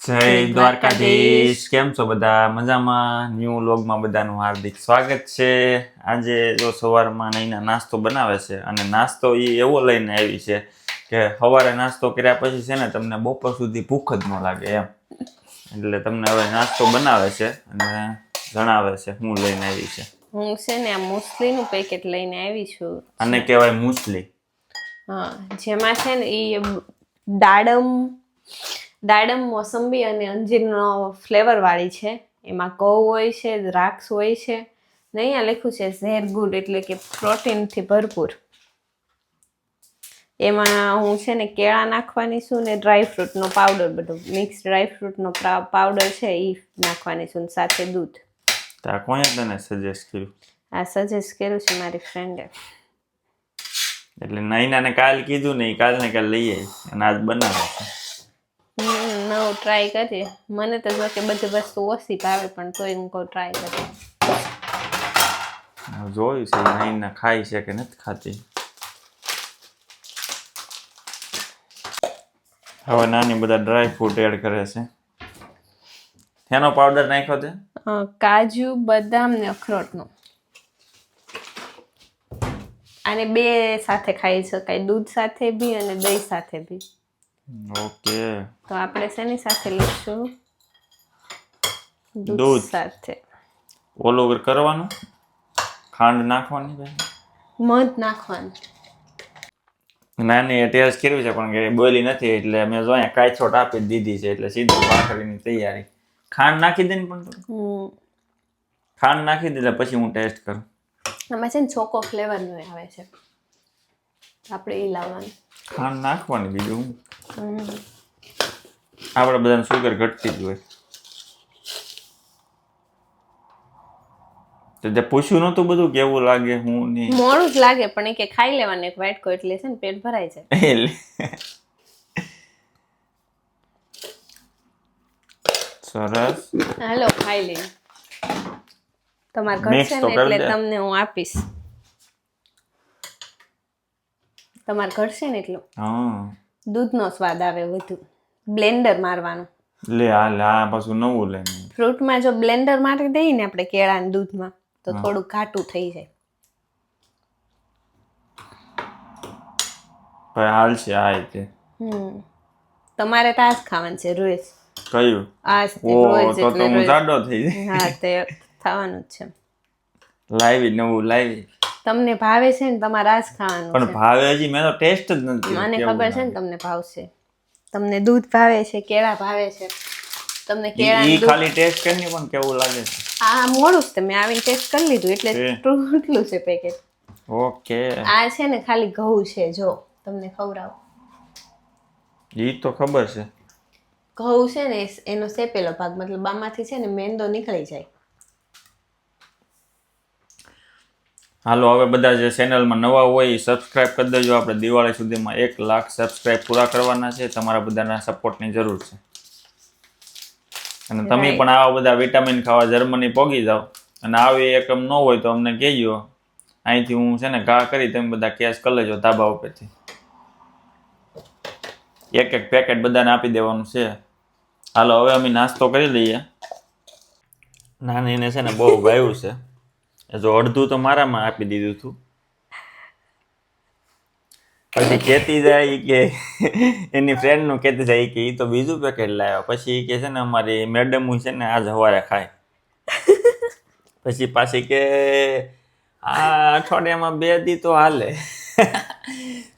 જય દ્વારકાધીશ. કેમ છો બધા? મજામાં? ન્યૂ વ્લોગમાં બધાનું હાર્દિક સ્વાગત છે. આજે જો સવારમાં નૈના નાસ્તો બનાવે છે અને નાસ્તો એ એવો લઈને આવી છે કે સવારે નાસ્તો કર્યા પછી છે ને તમને બપોર સુધી ભૂખ જ ન લાગે એમ. એટલે તમને હવે નાસ્તો બનાવે છે અને જણાવે છે હું લઈને આવી છે. હું છે ને આ મુસલીનું પેકેટ લઈને આવી છું. આને કહેવાય મુસલી. હા, જેમાં છે ને એ દાડમ મોસંબી અને અંજીરનો ફ્લેવર વાળી છે. એમાં ઘઉં હોય છે, દ્રાક્ષ હોય છે ને અહીંયા લખ્યું છે ઝેર ગુડ એટલે કે પ્રોટીનથી ભરપૂર. એમાં હું છે ને કેળા નાખવાની છું ને ડ્રાયફ્રૂટનો પાવડર, બધો મિક્સ ડ્રાયફ્રૂટનો પાવડર છે એ નાખવાની છું સાથે દૂધ. આ કોણે તને સજેસ્ટ કર્યું? આ સજેસ્ટ કર્યું છે મારી ફ્રેન્ડે. એટલે નૈનાને કાલ કીધું ને, કાલ ને કાલ લઈ આવી અને આજ બનાવે છે. નવું ટ્રાય કરીએ. મને તો જો કે બધી વસ્તુ ઓછી ભાવે પણ તોય હું કહું ટ્રાય કરીએ. જોયું છે નૈના ખાય છે કે નથી ખાતી. હવે નાની બધા ડ્રાય ફ્રૂટ એડ કરે છે. એનો પાવડર નાખ્યો છે કાજુ, બદામ ને અખરોટનો. આને બે સાથે ખાઈ શકાય, દૂધ સાથે બી અને દહીં સાથે બી. ઓકે. તો આપણે શેની સાથે લઈશું? દૂધ સાથે. ઓલું કરવાનું, ખાંડ નાખવાની, મધ નાખવાનું. નાની ટેસ્ટ કર્યું છે પણ કે બોલી નથી એટલે મેં જો અહીંયા કાચોટ આપી દીધી છે એટલે સીધું ભાખરીની તૈયારી. ખાંડ નાખી દે ને પણ ખાંડ નાખી દે પછી હું ટેસ્ટ કરું. આમાં છે ને ચોકો ફ્લેવરનો આવે છે, આપણે એ લાવવાનું. ખાંડ નાખવાની, બીજું આપણે બધાને સુગર ઘટતી જ હોય. તો તે પૂછ્યું નતું બધું કેવું લાગે? હું નહીં, મોડું જ લાગે પણ એ કે ખાઈ લેવાનું એક વાટકો એટલે છે ને પેટ ભરાઈ જાય. સરસ. હાલો ખાઈ લઈએ. તમારે ઘર છે ને એટલે તમને હું આપીશ. તમારે ઘર છે ને એટલે દૂધનો સ્વાદ આવે વધુ. બ્લેન્ડર મારવાનું. લે આ પાછું નવું લે. ફ્રૂટમાં જો બ્લેન્ડર મારી દઈએ ને આપણે કેળાના દૂધમાં તો થોડું ઘાટું થઈ જાય. હાલ છે આ રીતે. તમારે તો આજ ખાવાનું છે રોજ. કયું? આજ રોજ. તો હું જાડો થઈ જાય. હા, તે ખાવાનું જ છે. લાવી નવું લાવી. તમને ભાવે છે ને, તમારે આજ ખાવાનું પણ ભાવે હજી મેં તો ટેસ્ટ જ નથી. મને ખબર છે ને તમને ભાવશે. તમને દૂધ ભાવે છે, કેળા ભાવે છે. તમને કેળા ઈ ખાલી ટેસ્ટ કરીને પણ કેવું લાગે છે? આ મોડું જ મેં આવીને ટેસ્ટ કરી લીધું એટલે તૂટલું છે પેકેટ. ઓકે. આ છે ને ખાલી ઘઉં છે, જો તમને ખવડાવું. ઈ તો ખબર છે. ઘઉં છે ને એનો સેપેલો ભાગ, મતલબ આમાંથી છે ને મેંદો નીકળી જાય. હાલો હવે બધા જે ચેનલમાં નવા હોય એ સબસ્ક્રાઇબ કરી દેજો. આપણે દિવાળી સુધીમાં 1 લાખ સબસ્ક્રાઇબ પૂરા કરવાના છે. તમારા બધાના સપોર્ટની જરૂર છે. અને તમે પણ આવા બધા વિટામિન ખાવા જર્મની પોગી જાઓ અને આવી એકમ ન હોય તો અમને કહેજો. અહીંથી હું છે ને ઘા કરી તમે બધા કેશ કરી લેજો ધાબા ઉપરથી. એક પેકેટ બધાને આપી દેવાનું છે. હાલો હવે અમે નાસ્તો કરી લઈએ. નાનીને છે ને બહુ ભાવ્યું છે. જો અડધું તો મારામાં આપી દીધું હતું. પછી કહેતી જાય કે એની ફ્રેન્ડનું કહેતી જાય કે એ તો બીજું પેકેટ લાવ્યો. પછી કે છે ને અમારી મેડમ છે ને આજ સવારે ખાય. પછી પાછી કે આ અઠવાડિયામાં 2 દી તો હાલે.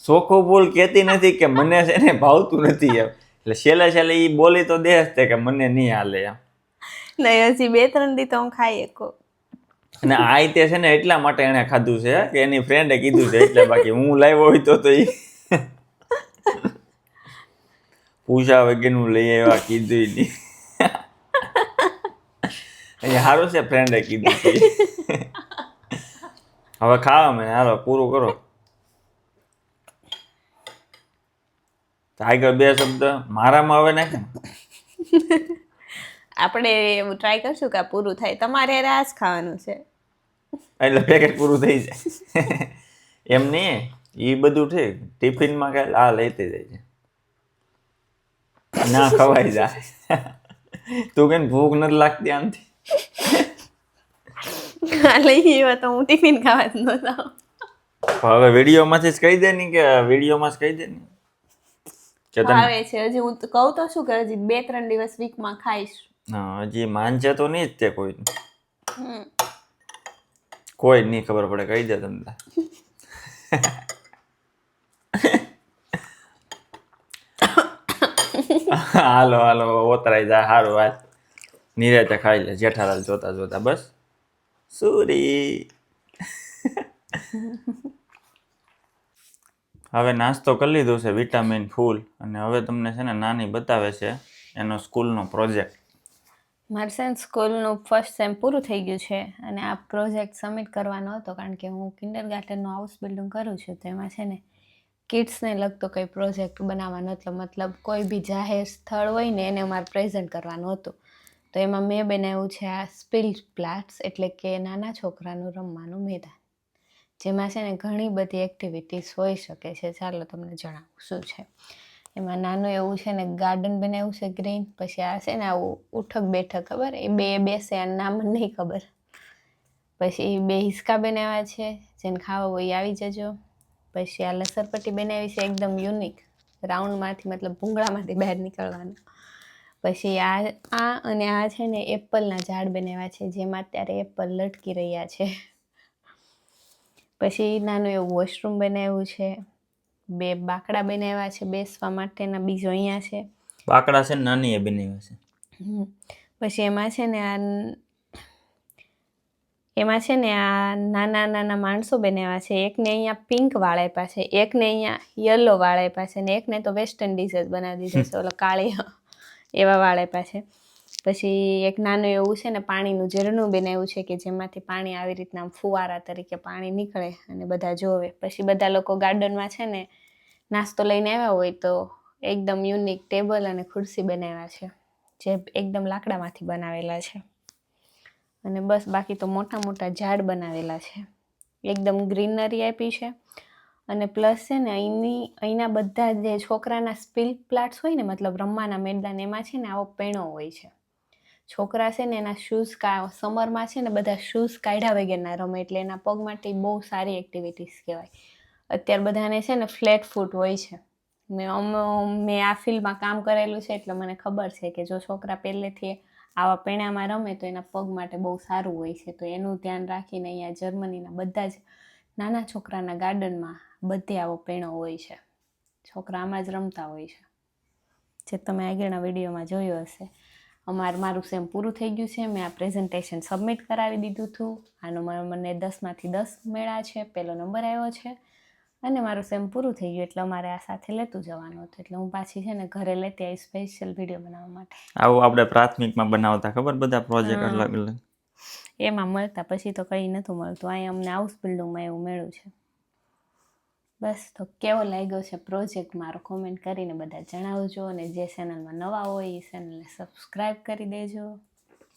ચોખ્ખું બોલ કહેતી નથી કે મને છે ને ભાવતું નથી એમ. એટલે છેલ્લે એ બોલી તો દે જ કે મને નહીં હાલે એમ. નહીં, હજી 2-3 દી તો હું ખાઈ શકો. અને આ તે છે ને એટલા માટે એને ખાધું છે કે એની ફ્રેન્ડે કીધું છે એટલે. બાકી હું લાવ્યો હોય તો એ પૂછા વગરનું લઈ આવ્યા કીધું નહીં. અહીંયા સારું છે ફ્રેન્ડે કીધું છે. હવે ખાવા મને હાલો પૂરું કરો. આગળ 2 શબ્દ મારામાં હવે નાખે. આપણે એવું ટ્રાય કરશું કે આ પૂરું થાય. તમારે આ જ ખાવાનું છે એટલે પેકેટ પૂરું થઈ જાય. એમ નહીં, એ બધું ઠીક. ટિફિનમાં કાંઈ આ લેતી જાય છે. ના ખવાઈ જાય. તું કેમ ભૂખ નથી લાગતી આમથી? લઈ ગયો તો હું ટિફિન ખાવા જ ન જાઉં. હવે વિડીયોમાંથી જ કહી દે ને કે વિડીયોમાં જ કહી દે ને કે તને ભાવે છે હજી. હું તો કહું તો શું કે હજી 2-3 દિવસ વીકમાં ખાઈશ. હા હજી માનશે તો નહીં જ તે કોઈ હમ. કોઈ નહીં ખબર પડે કહી દે તમને. હાલો હાલો ઓતરાઈ જાય સારું હાલ નિરાતે ખાઈ લે જેઠાલાલ જોતા જોતા બસ સુરી. હવે નાસ્તો કરી લીધો છે વિટામિન ફૂલ અને હવે તમને છે ને નાની બતાવે છે એનો સ્કૂલનો પ્રોજેક્ટ. મારે છે ને સ્કૂલનું ફર્સ્ટ સેમ પૂરું થઈ ગયું છે અને આ પ્રોજેક્ટ સબમિટ કરવાનો હતો કારણ કે હું કિન્ડરગાર્ટનનું હાઉસ બિલ્ડિંગ કરું છું તો એમાં છે ને કિડ્સને લગતો કંઈ પ્રોજેક્ટ બનાવવાનો હતો. મતલબ કોઈ બી જાહેર સ્થળ હોય ને એને મારે પ્રેઝન્ટ કરવાનું હતું. તો એમાં મેં બનાવ્યું છે આ સ્પિલ્ડ પ્લાટ્સ એટલે કે નાના છોકરાનું રમવાનું મેદાન, જેમાં છે ને ઘણી બધી એક્ટિવિટીઝ હોઈ શકે છે. ચાલો તમને જણાવું શું છે. એમાં નાનું એવું છે ને ગાર્ડન બનાવ્યું છે ગ્રીન. પછી આ છે ને આવું ઉઠક બેઠક ખબર એ બે બેસે આ નામ નહીં ખબર. પછી 2 હિસકા બનાવ્યા છે જેને ખાવા હોય આવી જજો. પછી આ લસરપટ્ટી બનાવી છે એકદમ યુનિક રાઉન્ડમાંથી મતલબ ભૂંગળામાંથી બહાર નીકળવાનું. પછી આ અને આ છે ને એપલના ઝાડ બનાવ્યા છે જેમાં અત્યારે એપલ લટકી રહ્યા છે. પછી નાનું એવું વોશરૂમ બનાવ્યું છે. 2 બાકડા બનાવ્યા છે બેસવા માટેના. બીજો અહીંયા છે બાકડા છે નાની એ બનાવ્યા છે. પછી એમાં છે ને આ નાના નાના માણસો બનાવ્યા છે. એકને અહીંયા પિંક વાળ આપ્યા છે, એકને અહીંયા યલો વાળ આપ્યા છે અને એકને તો વેસ્ટ ઇન્ડિઝ જ બનાવી દીધો છે ઓલો કાળી એવા વાળ આપ્યા છે. પછી એક નાનું એવું છે ને પાણીનું ઝરણું બનાવ્યું છે કે જેમાંથી પાણી આવી રીતના ફુવારા તરીકે પાણી નીકળે અને બધા જોવે. પછી બધા લોકો ગાર્ડનમાં છે ને નાસ્તો લઈને આવ્યા હોય તો એકદમ યુનિક ટેબલ અને ખુરશી બનાવ્યા છે જે એકદમ લાકડામાંથી બનાવેલા છે. અને બસ બાકી તો મોટા મોટા ઝાડ બનાવેલા છે. એકદમ ગ્રીનરી આપી છે. અને પ્લસ છે ને અહીંના બધા જે છોકરાના સ્પિલ પ્લાટ્સ હોય ને મતલબ રમવાના મેદાન એમાં છે ને આવો પૈણો હોય છે. છોકરા છે ને એના શૂઝ સમરમાં છે ને બધા શૂઝ કાઢ્યા વગરના રમે એટલે એના પગ માટે બહુ સારી એક્ટિવિટીઝ કહેવાય. અત્યારે બધાને છે ને ફ્લેટ ફૂટ હોય છે. મેં આ ફિલ્ડમાં કામ કરેલું છે એટલે મને ખબર છે કે જો છોકરા પહેલેથી આવા પૈણામાં રમે તો એના પગ માટે બહુ સારું હોય છે. તો એનું ધ્યાન રાખીને અહીંયા જર્મનીના બધા જ નાના છોકરાના ગાર્ડનમાં બધે આવો પૈણો હોય છે. છોકરા આમાં જ રમતા હોય છે જે તમે આગળના વિડીયોમાં જોયું હશે. મારું સેમ પૂરું થઈ ગયું છે. મેં આ પ્રેઝન્ટેશન સબમિટ કરાવી દીધું હતું. આનો મને 10માંથી 10 મળ્યા છે, 1લો નંબર આવ્યો છે અને મારું સેમ પૂરું થઈ ગયું એટલે અમારે આ સાથે લેતું જવાનું હતું. એટલે હું પાછી છે ને ઘરે લેતી આવી સ્પેશિયલ વિડીયો બનાવવા માટે. આવું આપણે પ્રાથમિકમાં બનાવતા ખબર બધા પ્રોજેક્ટ અલગ અલગ એમાં મળતા. પછી તો કંઈ નહોતું મળતું. અહીંયા અમને હાઉસ બિલ્ડિંગમાં એવું મળ્યું છે. બસ તો કેવો લાગ્યો છે પ્રોજેક્ટ મારો કોમેન્ટ કરીને બધા જણાવજો. અને જે ચેનલમાં નવા હોય એ ચેનલને સબસ્ક્રાઈબ કરી દેજો.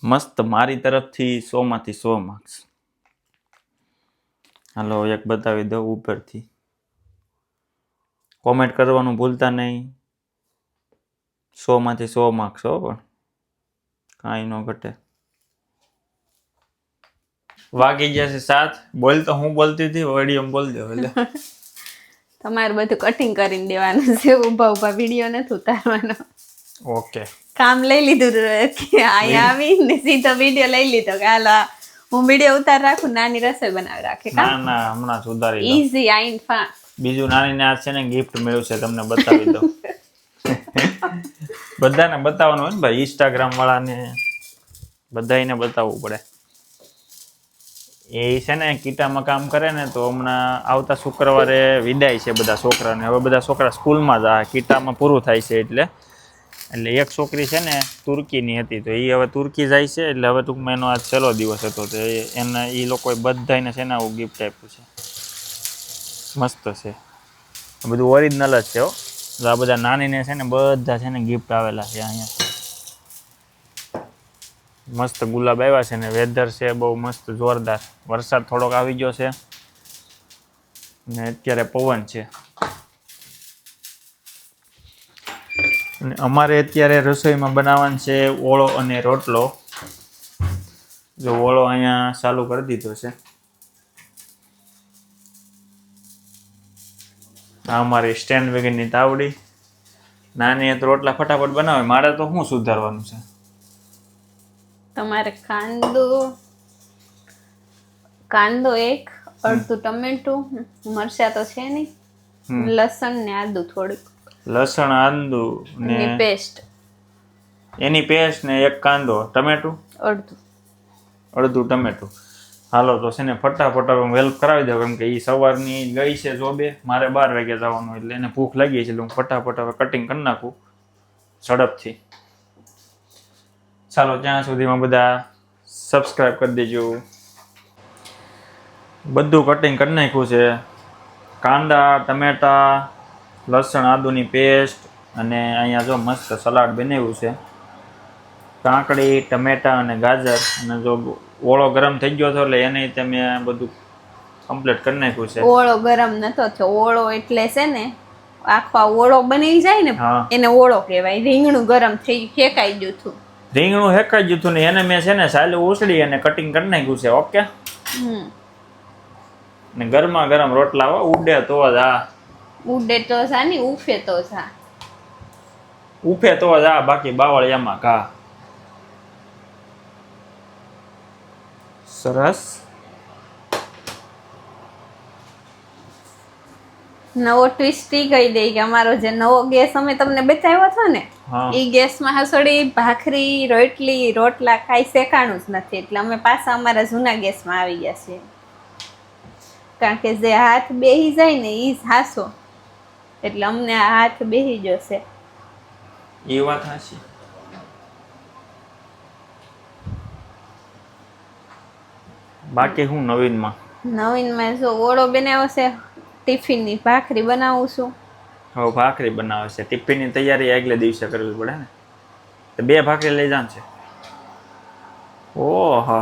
મસ્ત મારી તરફથી 100માંથી 100 માર્ક્સ. હાલો એક બતાવી દઉં ઉપરથી. કોમેન્ટ કરવાનું ભૂલતા નહીં. 100માંથી 100 માર્ક્સ હો પણ કાંઈ ન ઘટે. વાગી ગયા છે 7. બોલ તો હું બોલતી હતી ઓડિયમ બોલ દો એટલે તમારે બધું કટિંગ કરીને દેવાનું છે. ઊભા ઊભા વિડીયો નથી ઉતારવાનો. ઓકે કામ લઈ લીધું કે અહીંયા આવીને સીધો વિડીયો લઈ લીધો કે હાલો હું વિડીયો ઉતાર રાખું, નાની રસોઈ બનાવી રાખે. ના ના હમણાં સુધારી દો. Easy and fast. બીજું નાનીને આ છે ને ગિફ્ટ મળ્યું છે તમને બતાવી દો. બધાને બતાવવાનું હોય ને ભાઈ, ઇન્સ્ટાગ્રામ વાળાને બધાને બતાવવું પડે. એ છે ને કીટામાં કામ કરે ને તો હમણાં આવતા શુક્રવારે વિદાય છે બધા છોકરાને. હવે બધા છોકરા સ્કૂલમાં જ આ કીટામાં પૂરું થાય છે એટલે એક છોકરી છે ને તુર્કીની હતી તો એ હવે તુર્કી જાય છે એટલે હવે ટૂંકમાં એનો આજ છેલ્લો દિવસ હતો તો એને એ લોકોએ બધાને છે ને આવું ગિફ્ટ આપ્યું છે. મસ્ત છે, બધું ઓરિજિનલ જ છે હો. આ બધા નાનીને છે ને બધા છે ને ગિફ્ટ આવેલા છે અહીંયા. મસ્ત ગુલાબ આવ્યા છે ને વેધર છે બહુ મસ્ત જોરદાર. વરસાદ થોડોક આવી ગયો છે ને અત્યારે પવન છે અને અમારે અત્યારે રસોઈમાં બનાવવાનું છે ઓળો અને રોટલો. જો ઓળો અહીંયા ચાલુ કરી દીધો છે. આ અમારી સ્ટેન્ડ વગરની તાવડી. નાની તો રોટલા ફટાફટ બનાવે, મારે તો શું સુધારવાનું છે? તમારે કાંદો એક, અડધું ટમેટું, મરચાં તો છે નહીં, લસણ ને આદુ થોડુંક, લસણ આદુ ને પેસ્ટ, એની પેસ્ટ ને એક કાંદો, ટમેટું અડધું ટમેટું. હાલો તો છે ને ફટાફટ હું હેલ્પ કરાવી દઉં, કેમ કે એ સવારની ગઈ છે જોબે, મારે 12 વાગે જવાનું, એટલે એને ભૂખ લાગી છે, એટલે હું ફટાફટ હવે કટિંગ કરી નાખું ઝડપથી. ચાલો ત્યાં સુધીમાં બધા સબસ્ક્રાઈબ કરી દેજો. બધું કટિંગ કરી નાખ્યું છે. કાંદા, ટમેટા, લસણ આદુની પેસ્ટ, અને અહીંયા જો મસ્ત સલાડ બનાવ્યું છે. કાકડી, ટમેટા અને ગાજર. અને જો ઓળો ગરમ થઈ ગયો હતો એટલે એને તમે બધું કમ્પ્લીટ કરી નાખ્યું છે. ઓળો ગરમ નતો થયો. ઓળો એટલે છે ને આખો ઓળો બની જાય ને એને ઓળો કહેવાય. રીંગણું ગરમ થઈ ફેંકાઈ ગયું હતું. રીંગણું હેકાઈ ગયું હતું ને એને મેં છે ને સાલું ઉસળી અને કટિંગ કરી નાખ્યું છે. ઓકે. ને ગરમા ગરમ રોટલા ઉડે તો જા. ઉડે તો જા ની ઉફે તો જા. ઉફે તો જા, બાકી બાવળિયામાં ઘા. સરસ. નવો ટ્વિસ્ટ ઈ કહી દઈ કે અમારો જે નવો ગેસ અમે તમને બતાવ્યો હતો ને, એ ગેસમાં હસોડી, ભાખરી, રોટલા કાંઈ શેકાણું જ નથી. એટલે અમે પાછા અમારા જૂના ગેસમાં આવી ગયા છીએ. કારણ કે જે હાથ બેહી જાય ને એ જ હાસો, એટલે અમને આ હાથ બેહી જશે. એ વાત હાચી. બાકી હું નવીનમાં જો ઓળો બનાવ્યો છે, ટિફિનની ભાખરી બનાવું છું. હવે ભાખરી બનાવે છે. ટિફિનની તૈયારી આગલે દિવસે કરવી પડે ને, તો 2 ભાખરી લઈ જાન છે. ઓહો,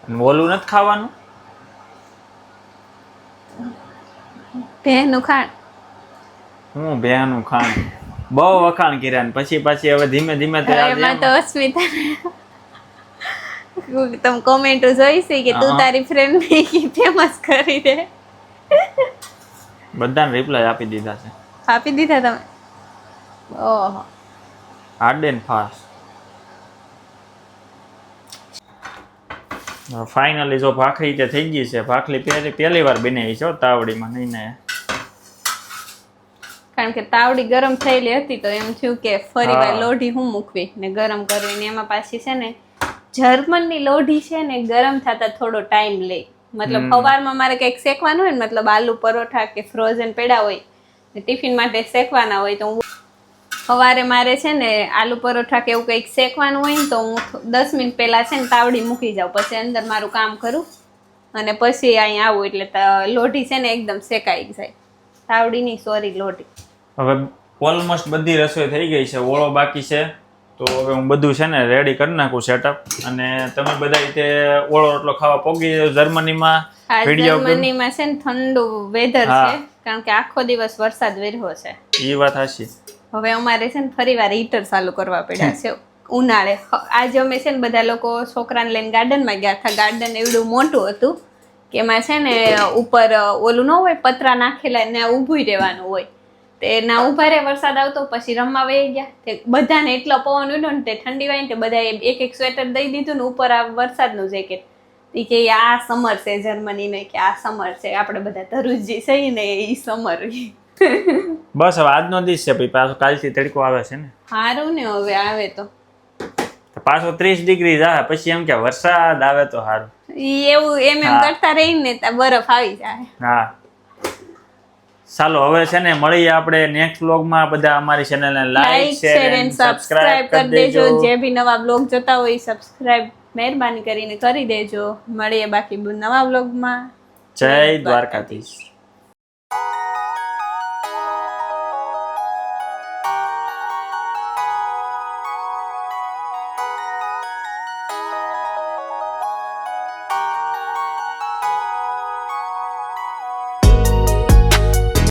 અને ઓલું નથી ખાવાનું? ભેનું ખાંડ. હું ભેનું ખાંડ બહુ વખાણ કર્યા ને પછી હવે ધીમે ધીમે એમાં તો અસ્મિતા તમે કોમેન્ટો જોઈ છે કે તું તારી ફ્રેન્ડ ને ફેમસ કરી દે. બધાને રિપ્લાય આપી દીધા છે. આપી દીધા તમે? ઓહો, હાર્ડ એન્ડ ફાસ્ટ. ફાઇનલી જો ભાખરી તે થઈ ગઈ છે. ભાખરી પહેલી વાર બનાવી છે તાવડીમાં, નહીં ને? કારણ કે તાવડી ગરમ થયેલી હતી તો એમ થયું કે ફરી વાર લોઢી હું મૂકવી ને ગરમ કરવી. ને એમાં પાછી છે ને જર્મનની લોઢી છે ને ગરમ થતા થોડો ટાઈમ લે. મતલબ સવારમાં મારે કંઈક શેકવાનું હોય ને, મતલબ આલુ પરોઠા કે ફ્રોઝન પેડા હોય ને ટિફિન માટે શેકવાના હોય, તો હું સવારે મારે છે ને આલુ પરોઠા કે એવું કંઈક શેકવાનું હોય ને તો હું 10 મિનિટ પહેલા છે ને તાવડી મૂકી જાઉં, પછી અંદર મારું કામ કરું અને પછી અહીં આવું એટલે લોઢી છે ને એકદમ શેકાઈ જાય. તાવડીની લોઢી. હવે ઓલમોસ્ટ બધી રસોઈ થઈ ગઈ છે. ઓળો બાકી છે, તો હવે હું બધું છે ને રેડી કરી નાખું સેટઅપ. અને તમે બધા રીતે ઓળો રોટલો ખાવા પોગી જર્મનીમાં. જર્મનીમાં છે ને ઠંડુ વેધર છે, કારણ કે આખો દિવસ વરસાદ વર્યો છે. એ વાત હાચી. હવે અમારે છે ને ફરી વાર હીટર ચાલુ કરવા પડ્યા છે ઉનાળે. આજે અમે છે ને બધા લોકો છોકરાને લઈને ગાર્ડનમાં ગયા હતા. ગાર્ડન એવડું મોટું હતું કે એમાં છે ને ઉપર ઓલું ન હોય પતરા નાખેલા, ને ઊભું રહેવાનું હોય. તે ના ઉભા રહે, વરસાદ આવતો, પછી રમવા વહી ગયા. તે બધાને એટલો પવન ઉડ્યો ને તે ઠંડી વાય ને તે બધાએ એક સ્વેટર દઈ દીધું ને ઉપર આ વરસાદનું જેકેટ. એ કે આ સમર છે જર્મની ને, કે આ સમર છે. આપણે બધા ધરુજી સહી ને એ સમર. બસ હવે આજનો દિવસ છે, પછી પાછો કાલથી તડકો આવે છે ને. સારું ને હવે આવે તો પાછો 30 ડિગ્રી જાય, પછી એમ કે વરસાદ આવે તો સારું. એવું એમ કરતા રહીને બરફ આવી જાય. હા, ચાલો હવે છે ને મળીએ આપણે નેક્સ્ટ વ્લોગમાં. બધા અમારી ચેનલને લાઈક, શેર અને સબસ્ક્રાઇબ કરી દેજો. જે બી નવા વ્લોગ જોતા હોય સબસ્ક્રાઇબ મહેરબાની કરીને કરી દેજો. મળીએ બાકી નવા વ્લોગમાં. જય દ્વારકાધીશ.